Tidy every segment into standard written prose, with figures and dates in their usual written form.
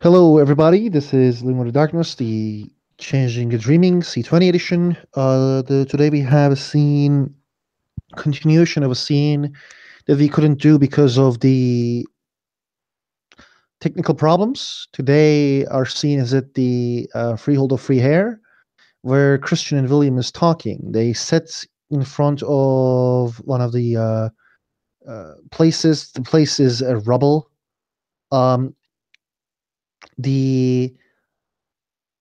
Hello, everybody. This is LWOD Darkness, the Changing the Dreaming C20 edition. Today we have a scene, continuation of a scene that we couldn't do because of the technical problems. Today, our scene is at the Freehold of Free Hair, where Christian and William is talking. They sit in front of one of the places. The place is a rubble. Um, the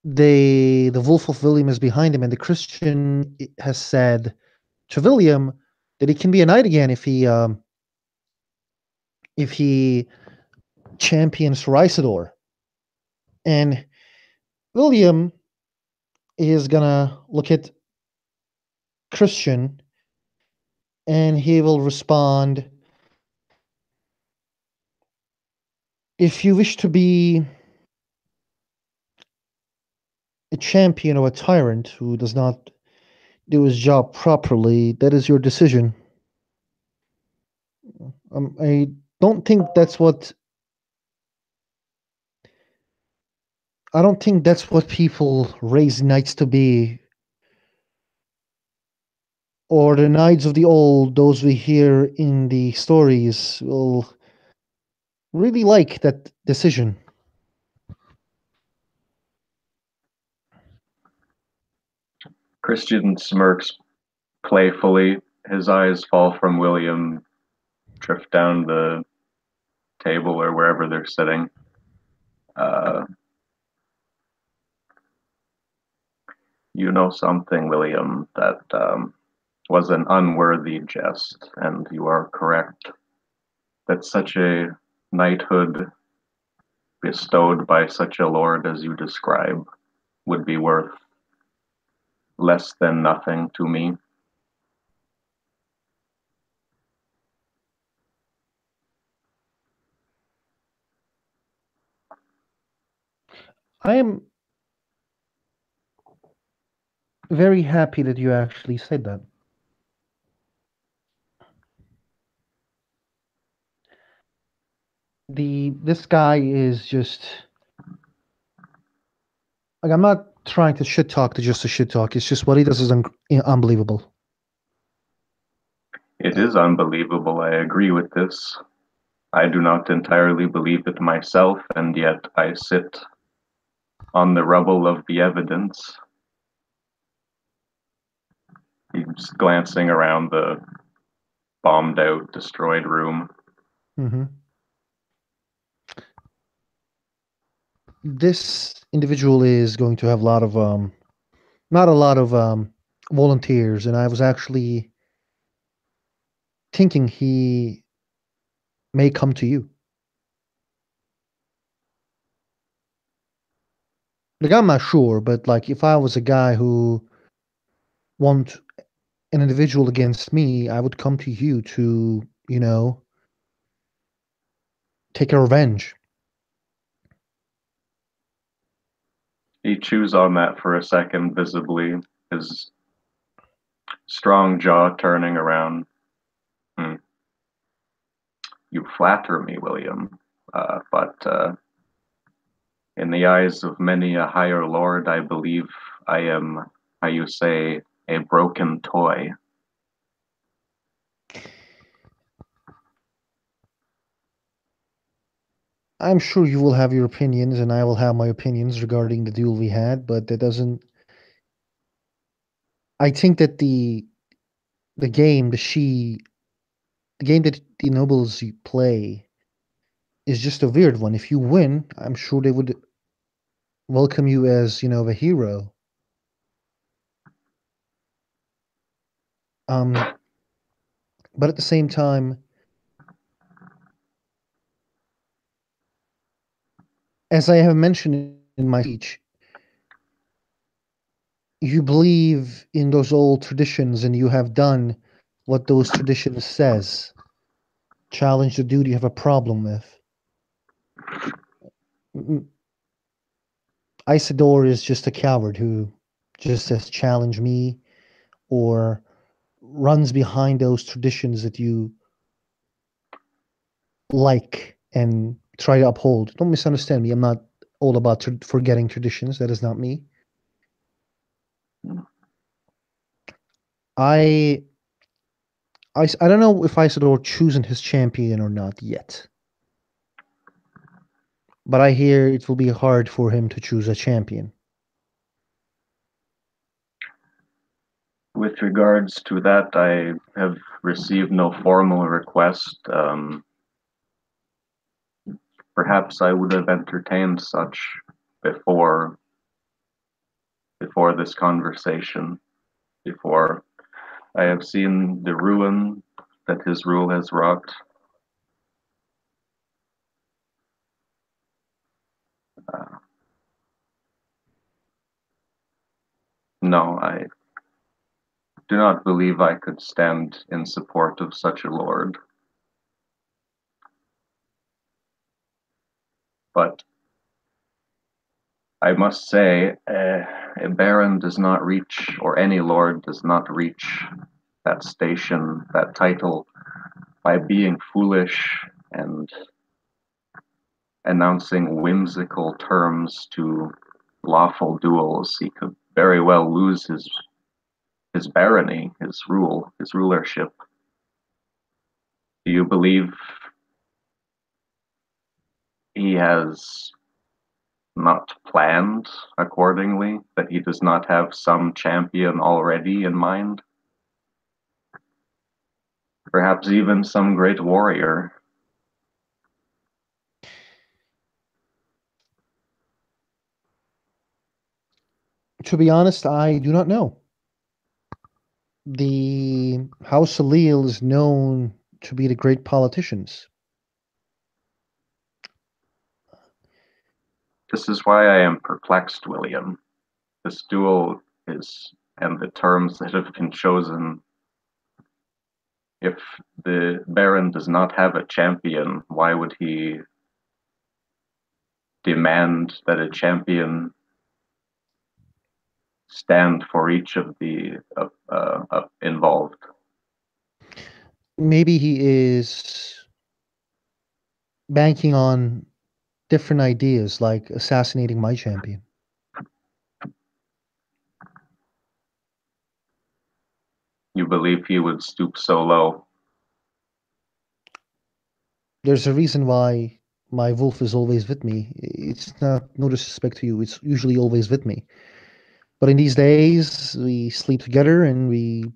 the Wolf of William is behind him, and the Christian has said to William that he can be a knight again if he champions for Isidore. And William is gonna look at Christian and he will respond, "If you wish to be a champion or a tyrant who does not do his job properly, that is your decision." I don't think that's what I don't think that's what people raise knights to be, or the knights of the old, those we hear in the stories, will really like that decision. Christian smirks playfully. His eyes fall from William, drift down the table or wherever they're sitting. Uh, you know something, William, that was an unworthy jest, and you are correct that such a knighthood bestowed by such a lord as you describe would be worth less than nothing to me. I am very happy that you actually said that. This guy is just like, I'm not trying to shit talk to just a shit talk. It's just what he does is unbelievable. It is unbelievable, I agree with this. I do not entirely believe it myself, and yet I sit on the rubble of the evidence. He's glancing around the bombed out, destroyed room. Mm-hmm. This individual is going to have a lot of not a lot of volunteers, and I was actually thinking he may come to you. Like, I'm not sure, but like, if I was a guy who want an individual against me, I would come to you to, take a revenge. He chews on that for a second, visibly, his strong jaw turning around. Hmm. You flatter me, William, but in the eyes of many a higher lord, I believe I am, how you say, a broken toy. I'm sure you will have your opinions, and I will have my opinions regarding the duel we had, but that doesn't. I think that the game, the game that the nobles play is just a weird one. If you win, I'm sure they would welcome you as, the hero. Um, but at the same time, as I have mentioned in my speech, you believe in those old traditions and you have done what those traditions says. Challenge the dude you have a problem with. Isidore is just a coward who just says challenge me, or runs behind those traditions that you like and try to uphold. Don't misunderstand me. I'm not all about forgetting traditions. That is not me. I, I don't know if Isidore choosing his champion or not yet, but I hear it will be hard for him to choose a champion. With regards to that, I have received no formal request. Perhaps I would have entertained such before before this conversation, before I have seen the ruin that his rule has wrought. Uh, no, I do not believe I could stand in support of such a lord. But I must say, a baron does not reach, or any lord does not reach that station, that title, by being foolish and announcing whimsical terms to lawful duels. He could very well lose his barony, his rule, his rulership. Do you believe he has not planned accordingly, that he does not have some champion already in mind? Perhaps even some great warrior. To be honest, I do not know. The House Salil is known to be the great politicians. This is why I am perplexed, William. This duel is, and the terms that have been chosen. If the Baron does not have a champion, why would he demand that a champion stand for each of the involved? Maybe he is banking on different ideas like assassinating my champion. You believe he would stoop so low? There's a reason why my wolf is always with me. It's not no disrespect to you, it's usually always with me. But in these days, we sleep together and we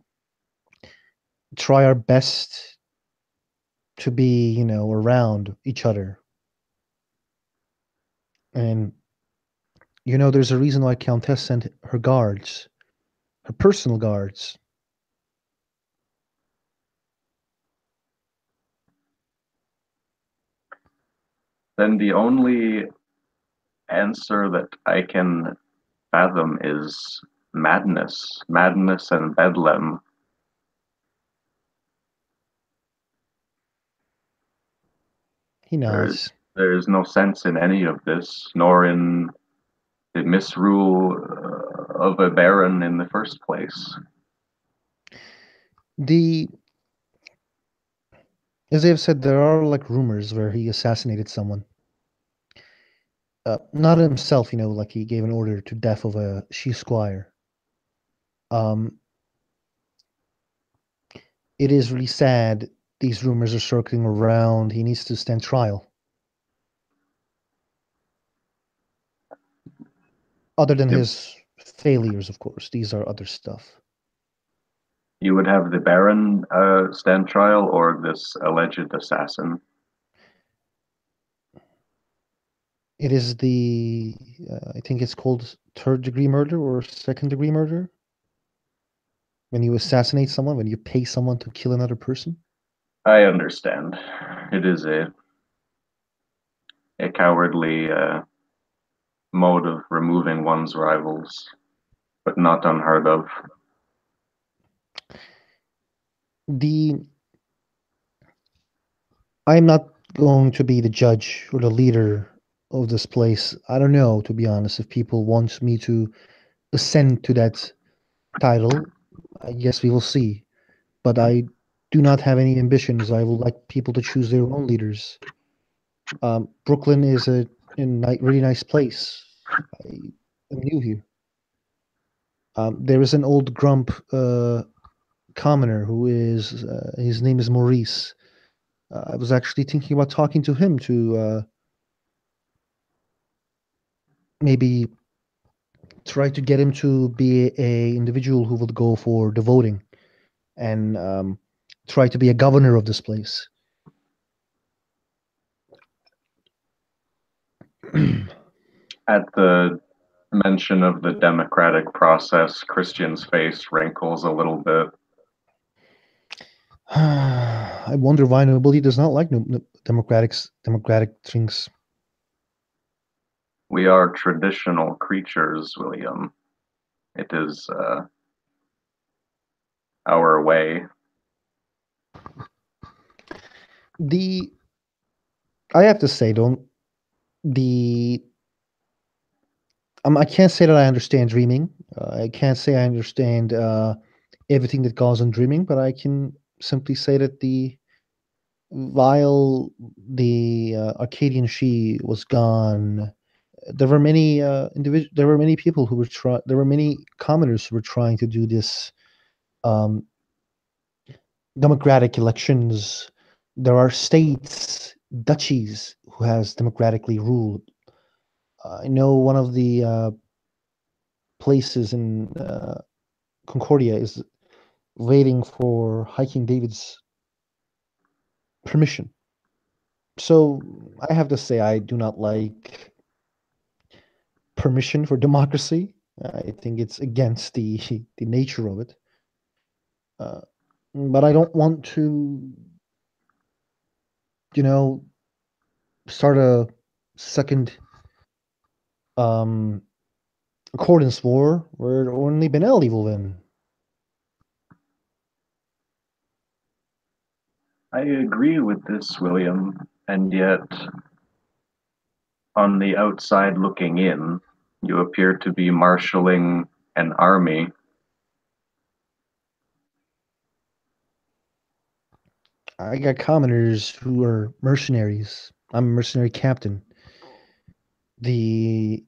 try our best to be, around each other. And, there's a reason why Countess sent her guards, her personal guards. Then the only answer that I can fathom is madness, madness and bedlam. He There is nods. there is no sense in any of this, nor in the misrule of a baron in the first place. The As I've said, there are like rumors where he assassinated someone. Not himself, like he gave an order to death of a she squire. Um, it is really sad. These rumors are circling around. He needs to stand trial. Other than The, his failures, of course. These are other stuff. you would have the baron stand trial or this alleged assassin. It is I think it's called third degree murder or second degree murder. When you assassinate someone, when you pay someone to kill another person. I understand. It is a cowardly mode of removing one's rivals, but not unheard of. The I'm not going to be the judge or the leader of this place. I don't know, to be honest, if people want me to ascend to that title. I guess we will see. But I do not have any ambitions. I would like people to choose their own leaders. Brooklyn is a in a really nice place. I am new here. There is an old grump commoner who is his name is Maurice. I was actually thinking about talking to him to maybe try to get him to be a individual who would go for the voting and try to be a governor of this place. At the mention of the democratic process, Christian's face wrinkles a little bit. I wonder why nobody does not like democratic things. We are traditional creatures, William. It is our way. The I have to say, don't the I can't say that I understand dreaming. I can't say I understand everything that goes on dreaming, but I can simply say that while the Arcadian she was gone, there were many people who were there were many commoners who were trying to do this um, democratic elections. There are states, duchies, who has democratically ruled. I know one of the places in Concordia is waiting for Hiking David's permission. So I have to say I do not like permission for democracy. I think it's against the nature of it. Uh, but I don't want to, you know, start a second um, accordance war where only Benelli will win. I agree with this, William, and yet, on the outside looking in, you appear to be marshalling an army. I got commoners who are mercenaries. I'm a mercenary captain. The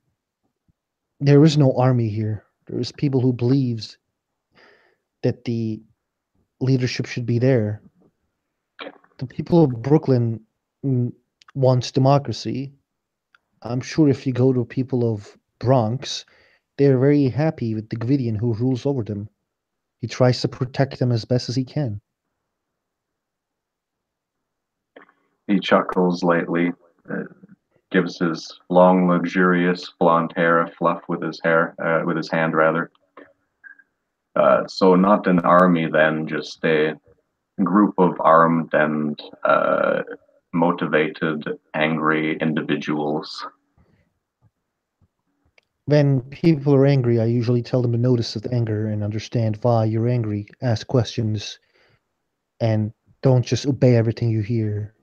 There is no army here. There is people who believes that the leadership should be there. The people of Brooklyn mm, wants democracy. I'm sure if you go to people of Bronx, they're very happy with the Gvidian who rules over them. He tries to protect them as best as he can. He chuckles lightly, uh, gives his long, luxurious blonde hair a fluff with with his hand rather. So not an army then, just a group of armed and motivated, angry individuals. When people are angry, I usually tell them to notice the anger and understand why you're angry. Ask questions and don't just obey everything you hear.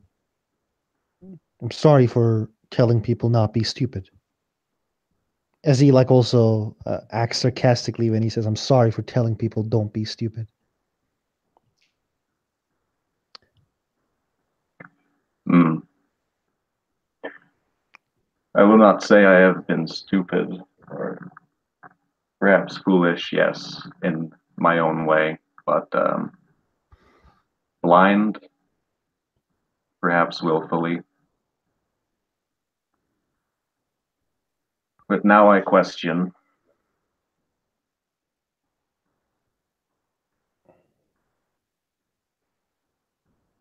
I'm sorry for telling people not be stupid. As he like also acts sarcastically when he says, "I'm sorry for telling people don't be stupid." Mm. I will not say I have been stupid, or perhaps foolish, yes, in my own way, but blind, perhaps willfully. But now I question.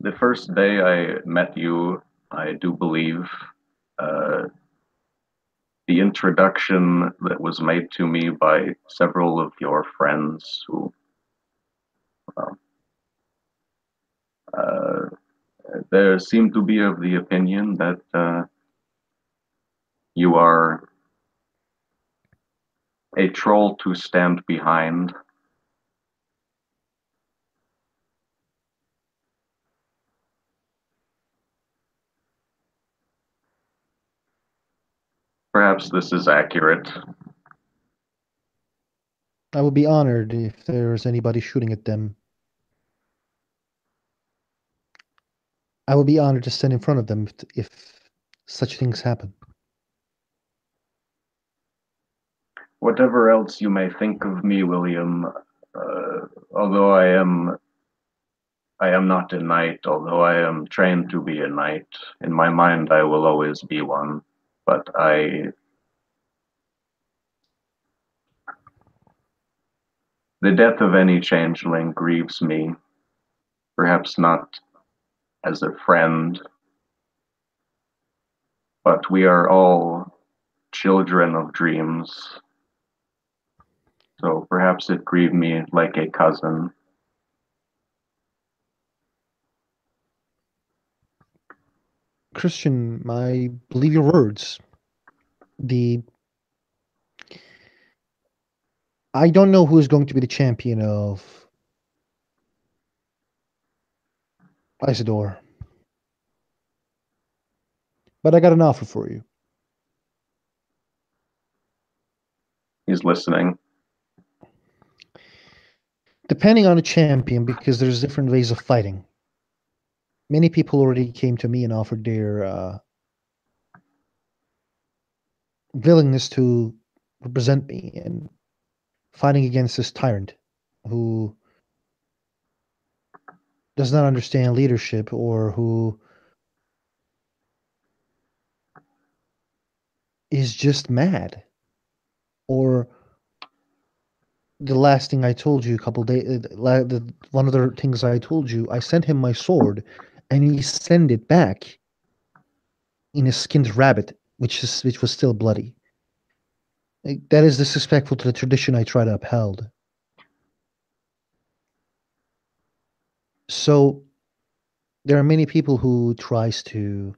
The first day I met you, I do believe uh, the introduction that was made to me by several of your friends who uh, uh, there seem to be of the opinion that you are a troll to stand behind. Perhaps this is accurate. I would be honored if there was anybody shooting at them. I would be honored to stand in front of them if such things happen. Whatever else you may think of me, William, although I am not a knight, although I am trained to be a knight, in my mind I will always be one. But the death of any changeling grieves me, perhaps not as a friend, but we are all children of dreams, so perhaps it grieved me like a cousin. Christian, I believe your words. The I don't know who is going to be the champion of Isidore, but I got an offer for you. He's listening. Depending on the champion, because there's different ways of fighting. Many people already came to me and offered their willingness to represent me in fighting against this tyrant who does not understand leadership or who is just mad. Or the last thing I told you a couple days, one of the things I told you, I sent him my sword, and he sent it back in a skinned rabbit, which was still bloody. Like, that is disrespectful to the tradition I try to uphold. So there are many people who tries to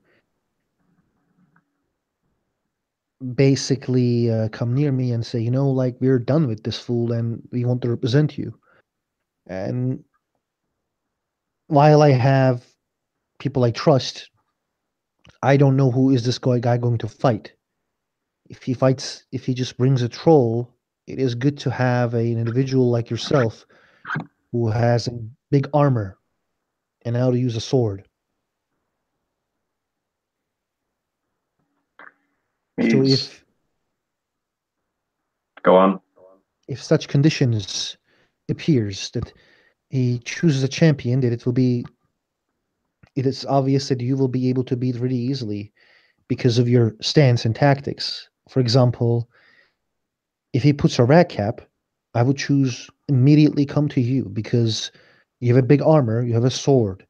basically come near me and say, like, we're done with this fool and we want to represent you. And while I have people I trust, I don't know who is this guy going to fight. If he just brings a troll, it is good to have an individual like yourself who has a big armor and how to use a sword. So He's go on. if such conditions appears that he chooses a champion, that it is obvious that you will be able to beat really easily because of your stance and tactics. For example, if he puts a rat cap, I would choose immediately come to you because you have a big armor, you have a sword.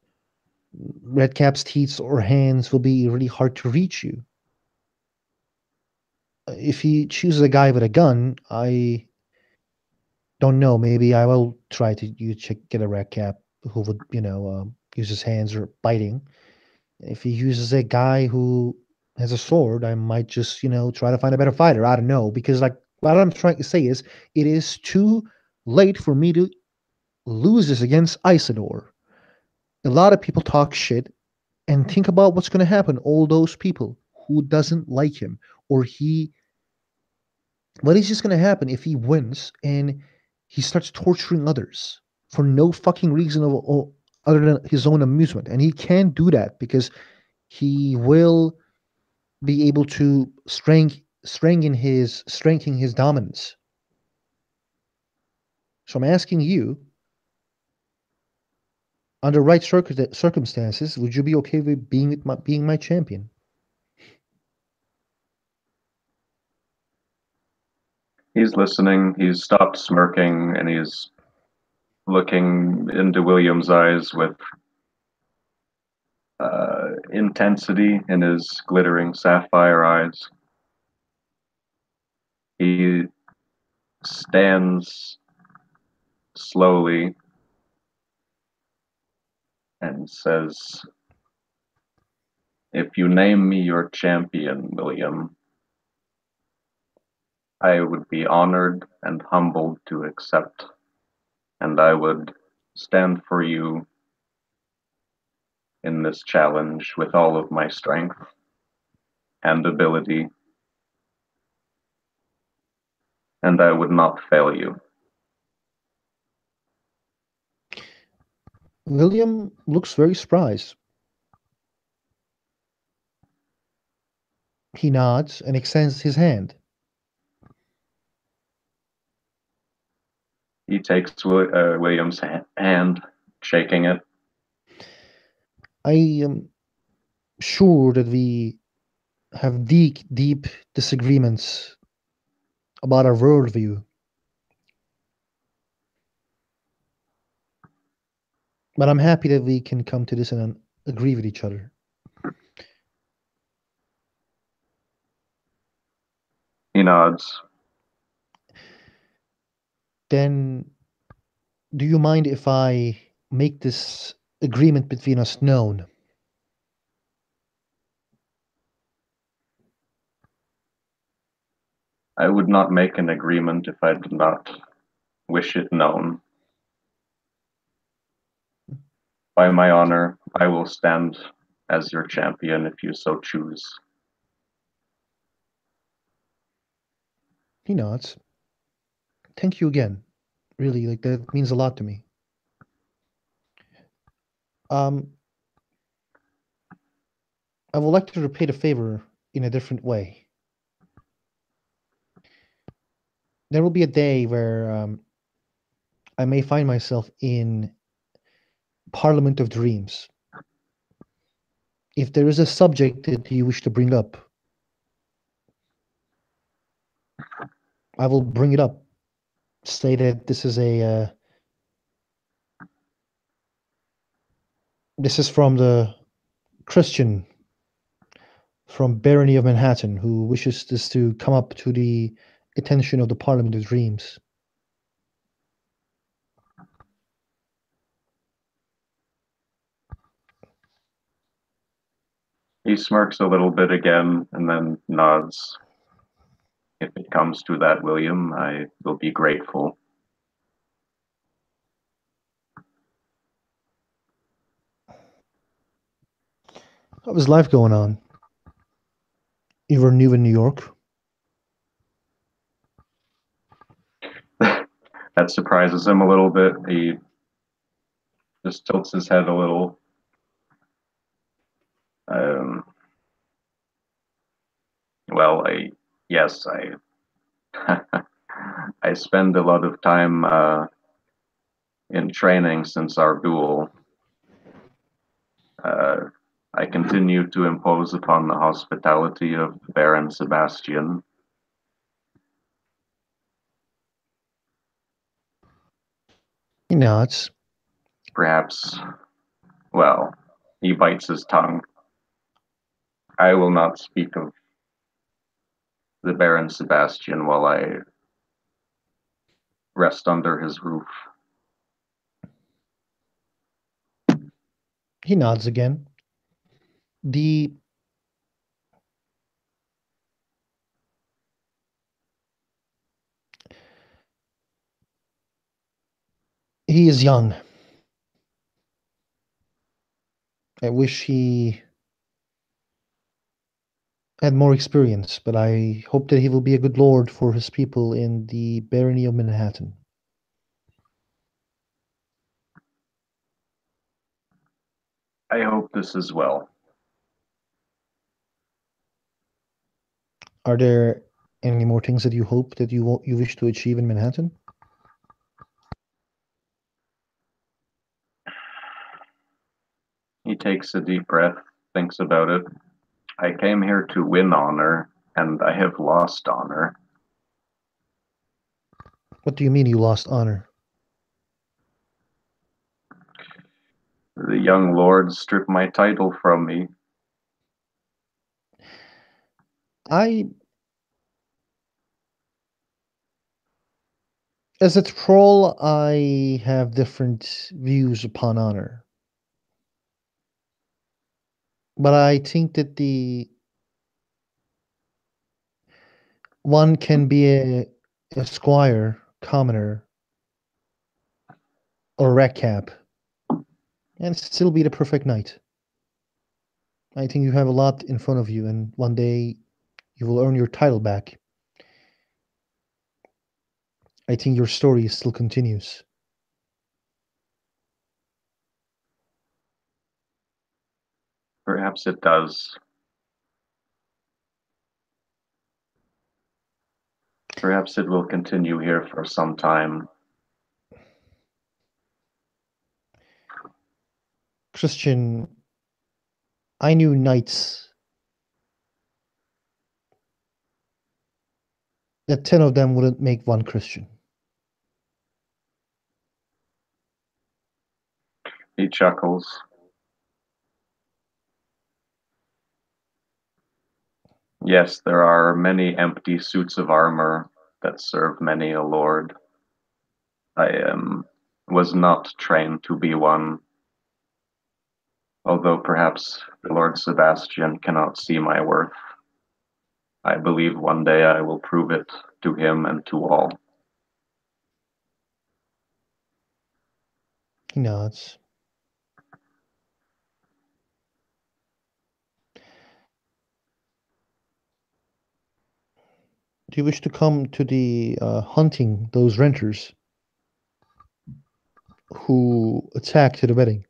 Red cap's teeth or hands will be really hard to reach you. If he chooses a guy with a gun, I don't know. Maybe I will try to get a red cap who would, use his hands or biting. If he uses a guy who has a sword, I might just, try to find a better fighter. I don't know. Because, like, what I'm trying to say is, it is too late for me to lose this against Isidore. A lot of people talk shit and think about what's going to happen. All those people who doesn't like him or what is just going to happen if he wins and he starts torturing others for no fucking reason other than his own amusement. And he can't do that because he will be able to strengthen his dominance. So I'm asking you, under right circumstances, would you be okay with being my champion? He's listening. He's stopped smirking and he's looking into William's eyes with intensity in his glittering sapphire eyes. He stands slowly and says, "If you name me your champion, William, I would be honored and humbled to accept, and I would stand for you in this challenge with all of my strength and ability, and I would not fail you." William looks very surprised. He nods and extends his hand. He takes William's hand, shaking it. I am sure that we have deep disagreements about our worldview, but I'm happy that we can come to this and agree with each other. He nods. Then, do you mind if I make this agreement between us known? I would not make an agreement if I did not wish it known. By my honor, I will stand as your champion if you so choose. He nods. Thank you again. Really, like that means a lot to me. Um, I would like to repay the favor in a different way. There will be a day where I may find myself in Parliament of Dreams. If there is a subject that you wish to bring up, I will bring it up. Say that this is from the Christian from Barony of Manhattan who wishes this to come up to the attention of the Parliament of Dreams. He smirks a little bit again and then nods. If it comes to that, William, I will be grateful. How was life going on? You were new in New York. That surprises him a little bit. He just tilts his head a little. Um, well, yes, I spend a lot of time in training since our duel. Uh, I continue to impose upon the hospitality of Baron Sebastian. He nods. Perhaps, well, he bites his tongue. I will not speak of the Baron Sebastian while I rest under his roof. He nods again. The he is young. I wish he had more experience, but I hope that he will be a good lord for his people in the Barony of Manhattan. I hope this as well. Are there any more things that you hope that you wish to achieve in Manhattan? He takes a deep breath, thinks about it. I came here to win honor, and I have lost honor. What do you mean you lost honor? The young lords stripped my title from me. I, as a troll, I have different views upon honor. But I think that the one can be a squire, commoner, or red cap, and still be the perfect knight. I think you have a lot in front of you, and one day you will earn your title back. I think your story still continues. Perhaps it does. Perhaps it will continue here for some time. Christian, I knew knights that 10 of them wouldn't make one Christian. He chuckles. Yes, there are many empty suits of armor that serve many a lord. I was not trained to be one, although perhaps Lord Sebastian cannot see my worth. I believe one day I will prove it to him and to all. He nods. Do you wish to come to the hunting those renters who attacked the wedding?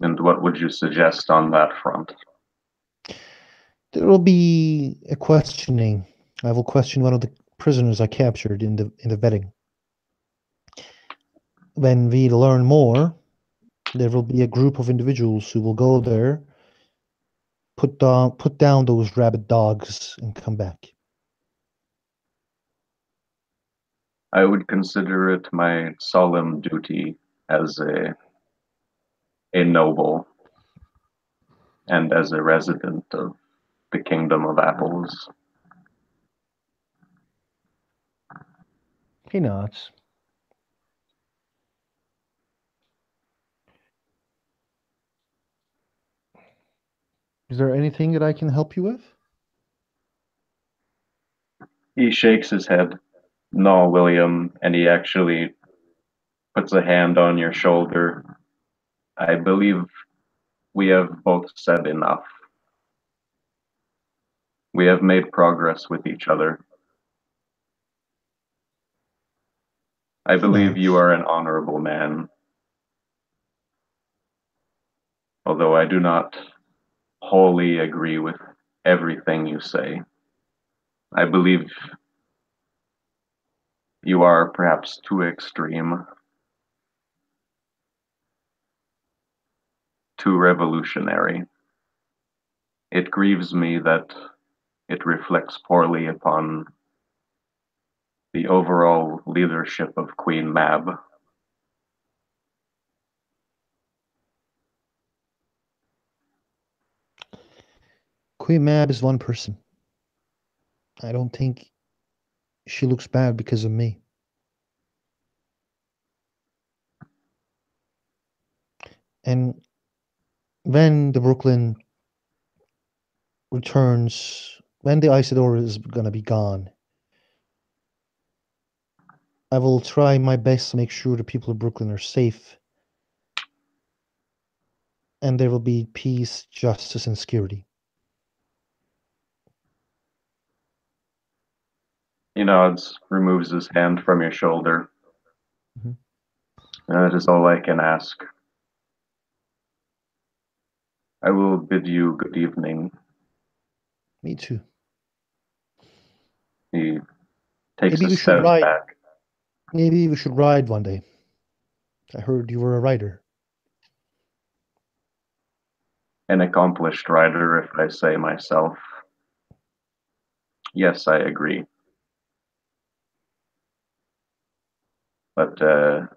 And what would you suggest on that front? There will be a questioning. I will question one of the prisoners I captured in the wedding. When we learn more, there will be a group of individuals who will go there, put down those rabid dogs, and come back. I would consider it my solemn duty as a noble and as a resident of the Kingdom of Apples. He nods. Is there anything that I can help you with? He shakes his head. No, William, and he actually puts a hand on your shoulder. I believe we have both said enough. We have made progress with each other. I He believe you nods. are an honorable man, although I do not wholly agree with everything you say. I believe you are perhaps too extreme, too revolutionary. It grieves me that it reflects poorly upon the overall leadership of Queen Mab. Queen Mab is one person. I don't think she looks bad because of me. And when the Brooklyn returns, when the Isidore is gonna be gone, I will try my best to make sure the people of Brooklyn are safe and there will be peace, justice, and security. He nods, removes his hand from your shoulder. Mhm. That is all I can ask. I will bid you good evening. Me too. He takes Maybe a we should step ride. back. Maybe we should ride one day. I heard you were a rider. An accomplished rider, if I say myself. Yes, I agree. But to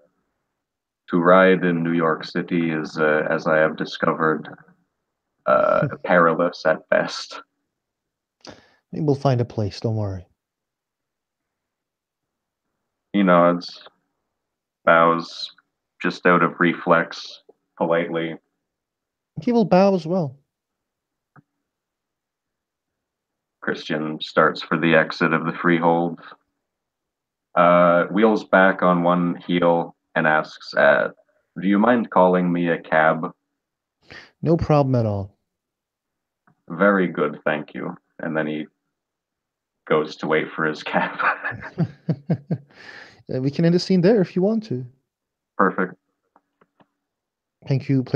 ride in New York City is, as I have discovered, perilous at best. Maybe we'll find a place. Don't worry. He nods, bows, just out of reflex, politely. He will bow as well. Christian starts for the exit of the freehold. Wheels back on one heel and asks, do you mind calling me a cab? No problem at all. Very good, thank you. And then he goes to wait for his cab. We can end the scene there if you want to. Perfect. Thank you, players.